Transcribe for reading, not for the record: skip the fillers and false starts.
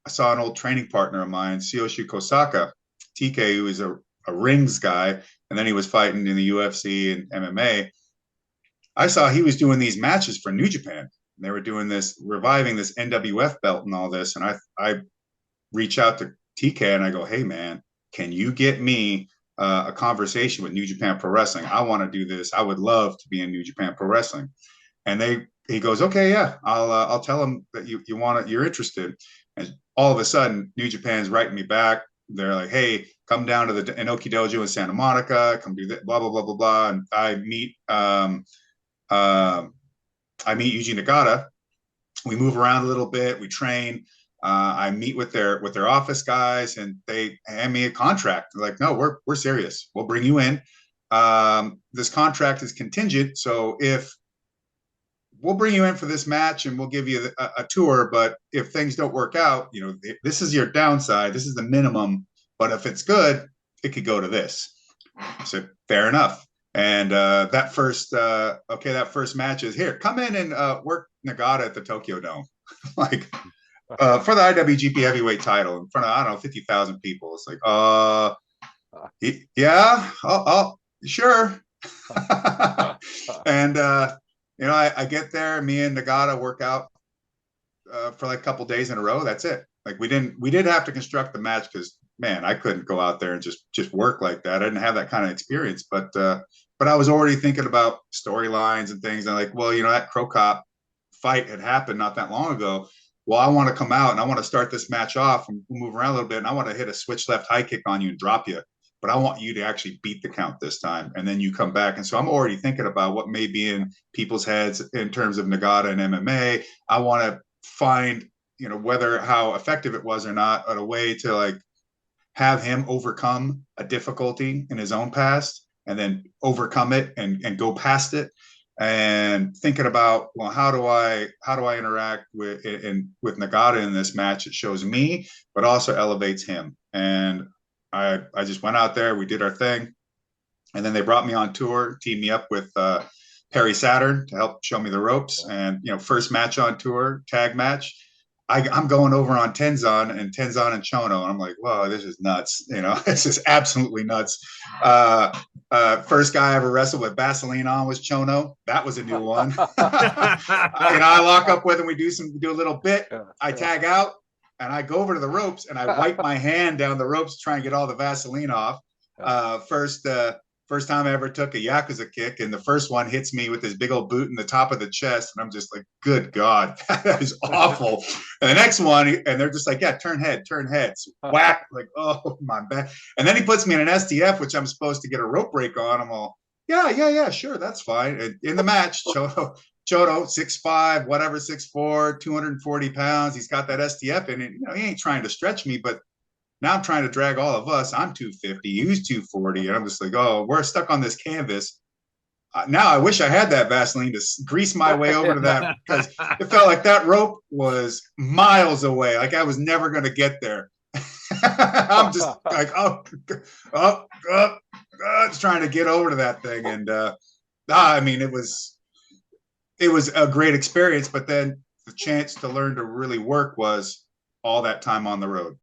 I saw an old training partner of mine, Tsuyoshi Kosaka, TK, who is a rings guy, and then he was fighting in the UFC and MMA. I saw he was doing these matches for New Japan. They were doing this, reviving this NWF belt and all this. And I reach out to TK and I go, hey, man, can you get me a conversation with New Japan Pro Wrestling? I want to do this. I would love to be in New Japan Pro Wrestling. And he goes, okay, yeah, I'll tell him that you want it, you're interested. And all of a sudden, New Japan's writing me back. They're like, hey, come down to the Inoki Dojo in Santa Monica, come do that, blah, blah, blah, blah, blah. And uh, I meet Yuji Nagata. We move around a little bit. We train. I meet with their office guys, and they hand me a contract. They're like, no, we're serious. We'll bring you in. This contract is contingent, so if we'll bring you in for this match and we'll give you a tour, but if things don't work out, this is your downside. This is the minimum. But if it's good, it could go to this. I said, fair enough. And that first match is here. Come in and work Nagata at the Tokyo Dome, like for the IWGP Heavyweight title in front of, I don't know, 50,000 people. It's like, yeah, oh, sure. And I get there. Me and Nagata work out for like a couple days in a row. That's it. Like we did have to construct the match because, man, I couldn't go out there and just work like that. I didn't have that kind of experience, but I was already thinking about storylines and things. And like, well, that Crow Cop fight had happened not that long ago. Well, I want to come out and I want to start this match off and move around a little bit. And I want to hit a switch left high kick on you and drop you. But I want you to actually beat the count this time. And then you come back. And so I'm already thinking about what may be in people's heads in terms of Nagata and MMA. I want to find, whether how effective it was or not, or a way to like have him overcome a difficulty in his own past and then overcome it and go past it. And thinking about, well, how do I interact with Nagata in this match? It shows me, but also elevates him. And I just went out there, we did our thing, and then they brought me on tour, teamed me up with Perry Saturn to help show me the ropes. And first match on tour, tag match. I'm going over on Tenzan and Chono, and I'm like, whoa, this is nuts. This is absolutely nuts. First guy I ever wrestled with Vaseline on was Chono. That was a new one. I lock up with him. We do a little bit. I tag out and I go over to the ropes and I wipe my hand down the ropes to try and get all the Vaseline off. First time I ever took a Yakuza kick, and the first one hits me with this big old boot in the top of the chest, and I'm just like, good God, that is awful. And the next one, and they're just like, yeah, turn head. So whack, like, oh, my back. And then he puts me in an STF, which I'm supposed to get a rope break on. I'm all, yeah, sure, that's fine. And in the match, Chono, 6'5", whatever, 6'4", 240 pounds. He's got that STF in it. He ain't trying to stretch me, but now I'm trying to drag all of us. I'm 250, he's 240. And I'm just like, oh, we're stuck on this canvas. Now I wish I had that Vaseline to grease my way over to that, because it felt like that rope was miles away. Like I was never going to get there. I'm just like, just trying to get over to that thing. And I mean, it was a great experience. But then the chance to learn to really work was all that time on the road.